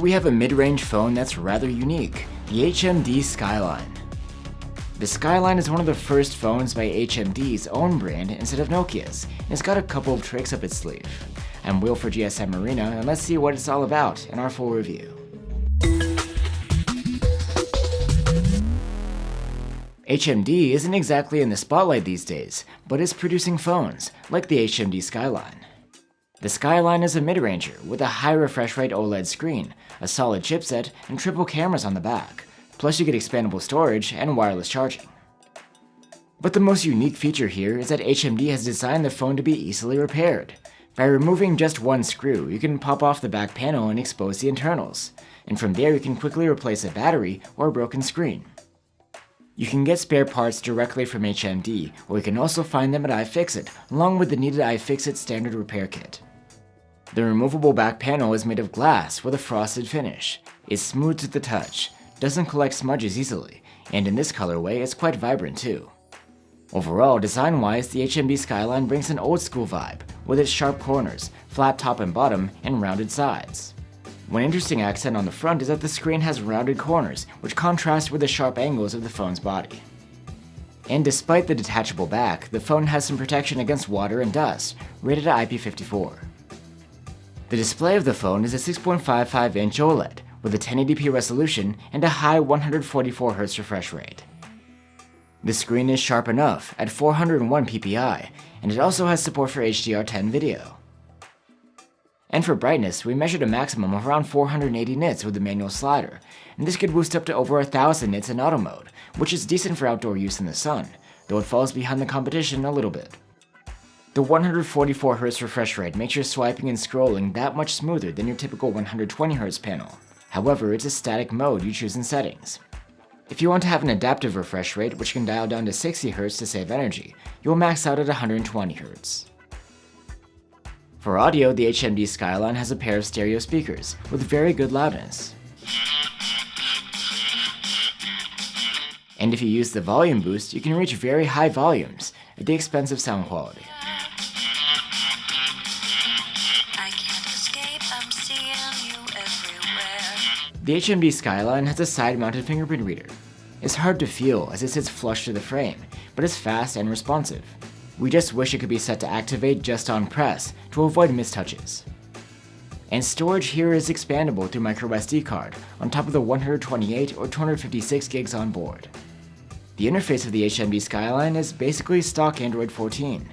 we have a mid-range phone that's rather unique, the HMD Skyline. The Skyline is one of the first phones by HMD's own brand instead of Nokia's, and it's got a couple of tricks up its sleeve. I'm Will for GSM Arena, and let's see what it's all about in our full review. HMD isn't exactly in the spotlight these days, but is producing phones, like the HMD Skyline. The Skyline is a mid-ranger with a high refresh rate OLED screen, a solid chipset, and triple cameras on the back, plus you get expandable storage and wireless charging. But the most unique feature here is that HMD has designed the phone to be easily repaired. By removing just one screw, you can pop off the back panel and expose the internals, and from there you can quickly replace a battery or a broken screen. You can get spare parts directly from HMD, or you can also find them at iFixit, along with the needed iFixit standard repair kit. The removable back panel is made of glass with a frosted finish. It's smooth to the touch, doesn't collect smudges easily, and in this colorway it's quite vibrant too. Overall, design-wise, the HMD Skyline brings an old-school vibe, with its sharp corners, flat top and bottom, and rounded sides. One interesting accent on the front is that the screen has rounded corners, which contrast with the sharp angles of the phone's body. And despite the detachable back, the phone has some protection against water and dust, rated at IP54. The display of the phone is a 6.55-inch OLED, with a 1080p resolution and a high 144Hz refresh rate. The screen is sharp enough at 401 ppi, and it also has support for HDR10 video. And for brightness, we measured a maximum of around 480 nits with the manual slider, and this could boost up to over 1000 nits in auto mode, which is decent for outdoor use in the sun, though it falls behind the competition a little bit. The 144Hz refresh rate makes your swiping and scrolling that much smoother than your typical 120Hz panel. However, it's a static mode you choose in settings. If you want to have an adaptive refresh rate, which can dial down to 60Hz to save energy, you'll max out at 120Hz. For audio, the HMD Skyline has a pair of stereo speakers, with very good loudness. And if you use the volume boost, you can reach very high volumes, at the expense of sound quality. The HMD Skyline has a side-mounted fingerprint reader. It's hard to feel as it sits flush to the frame, but it's fast and responsive. We just wish it could be set to activate just on press to avoid mistouches. And storage here is expandable through microSD card on top of the 128 or 256 gigs on board. The interface of the HMD Skyline is basically stock Android 14.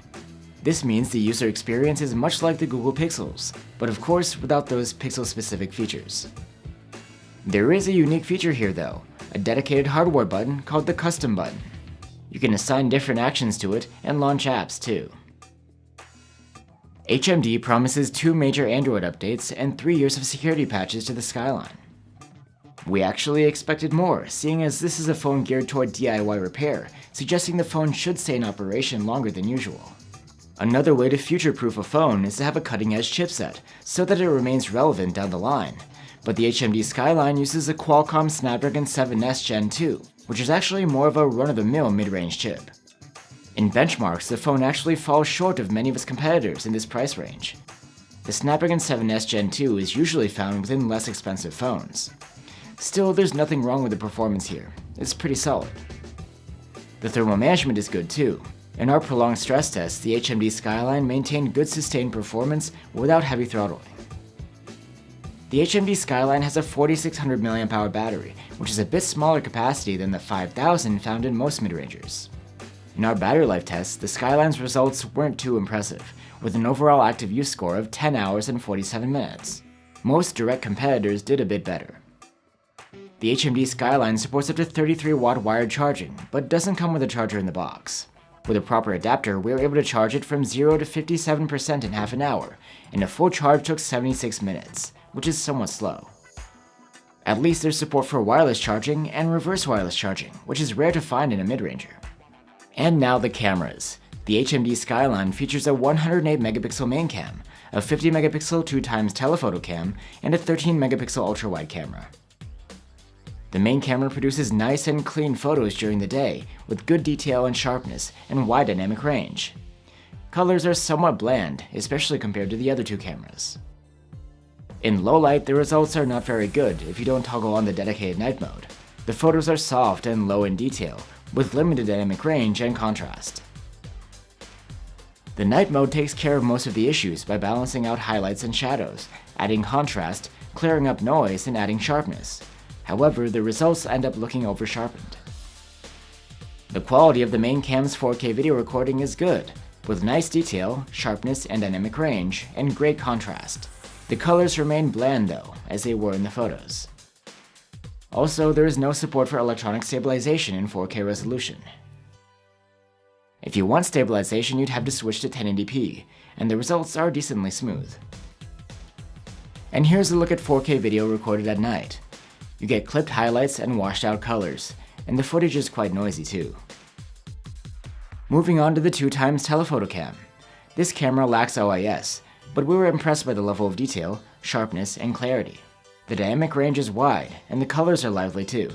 This means the user experience is much like the Google Pixels, but of course without those Pixel-specific features. There is a unique feature here though, a dedicated hardware button called the Custom button. You can assign different actions to it and launch apps too. HMD promises 2 major Android updates and 3 years of security patches to the Skyline. We actually expected more, seeing as this is a phone geared toward DIY repair, suggesting the phone should stay in operation longer than usual. Another way to future-proof a phone is to have a cutting-edge chipset, so that it remains relevant down the line. But the HMD Skyline uses a Qualcomm Snapdragon 7S Gen 2, which is actually more of a run-of-the-mill mid-range chip. In benchmarks, the phone actually falls short of many of its competitors in this price range. The Snapdragon 7S Gen 2 is usually found within less expensive phones. Still, there's nothing wrong with the performance here. It's pretty solid. The thermal management is good too. In our prolonged stress tests, the HMD Skyline maintained good sustained performance without heavy throttling. The HMD Skyline has a 4600 mAh battery, which is a bit smaller capacity than the 5000 found in most mid-rangers. In our battery life tests, the Skyline's results weren't too impressive, with an overall active use score of 10 hours and 47 minutes. Most direct competitors did a bit better. The HMD Skyline supports up to 33-watt wired charging, but doesn't come with a charger in the box. With a proper adapter, we were able to charge it from 0 to 57% in half an hour, and a full charge took 76 minutes. Which is somewhat slow. At least there's support for wireless charging and reverse wireless charging, which is rare to find in a mid-ranger. And now the cameras. The HMD Skyline features a 108-megapixel main cam, a 50-megapixel 2x telephoto cam, and a 13-megapixel ultrawide camera. The main camera produces nice and clean photos during the day, with good detail and sharpness, and wide dynamic range. Colors are somewhat bland, especially compared to the other two cameras. In low light, the results are not very good if you don't toggle on the dedicated night mode. The photos are soft and low in detail, with limited dynamic range and contrast. The night mode takes care of most of the issues by balancing out highlights and shadows, adding contrast, clearing up noise, and adding sharpness. However, the results end up looking over-sharpened. The quality of the main cam's 4K video recording is good, with nice detail, sharpness and dynamic range, and great contrast. The colors remain bland though, as they were in the photos. Also, there is no support for electronic stabilization in 4K resolution. If you want stabilization, you'd have to switch to 1080p, and the results are decently smooth. And here's a look at 4K video recorded at night. You get clipped highlights and washed out colors, and the footage is quite noisy too. Moving on to the 2x telephoto cam. This camera lacks OIS, but we were impressed by the level of detail, sharpness, and clarity. The dynamic range is wide, and the colors are lively too.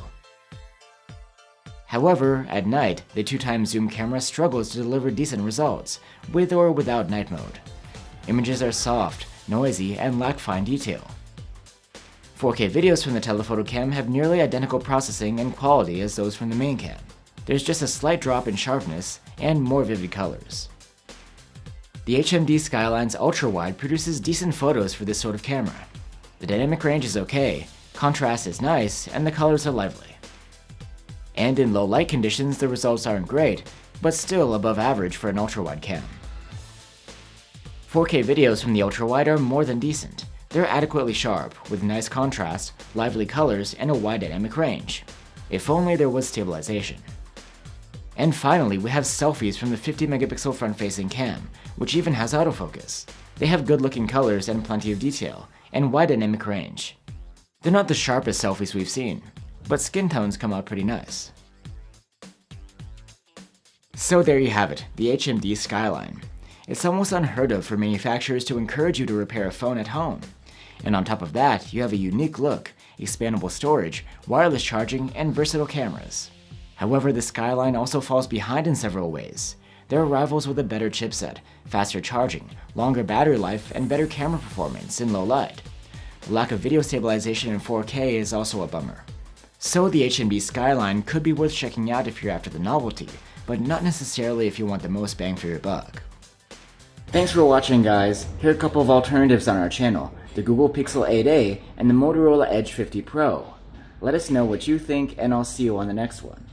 However, at night, the 2x zoom camera struggles to deliver decent results, with or without night mode. Images are soft, noisy, and lack fine detail. 4K videos from the telephoto cam have nearly identical processing and quality as those from the main cam. There's just a slight drop in sharpness and more vivid colors. The HMD Skyline's Ultrawide produces decent photos for this sort of camera. The dynamic range is okay, contrast is nice, and the colors are lively. And in low light conditions, the results aren't great, but still above average for an ultrawide cam. 4K videos from the ultrawide are more than decent. They're adequately sharp, with nice contrast, lively colors, and a wide dynamic range. If only there was stabilization. And finally, we have selfies from the 50-megapixel front-facing cam, which even has autofocus. They have good-looking colors and plenty of detail, and wide dynamic range. They're not the sharpest selfies we've seen, but skin tones come out pretty nice. So there you have it, the HMD Skyline. It's almost unheard of for manufacturers to encourage you to repair a phone at home. And on top of that, you have a unique look, expandable storage, wireless charging, and versatile cameras. However, the Skyline also falls behind in several ways. There are rivals with a better chipset, faster charging, longer battery life, and better camera performance in low light. The lack of video stabilization in 4K is also a bummer. So the HMD Skyline could be worth checking out if you're after the novelty, but not necessarily if you want the most bang for your buck. Thanks for watching, guys. Here are a couple of alternatives on our channel, the Google Pixel 8a and the Motorola Edge 50 Pro. Let us know what you think, and I'll see you on the next one.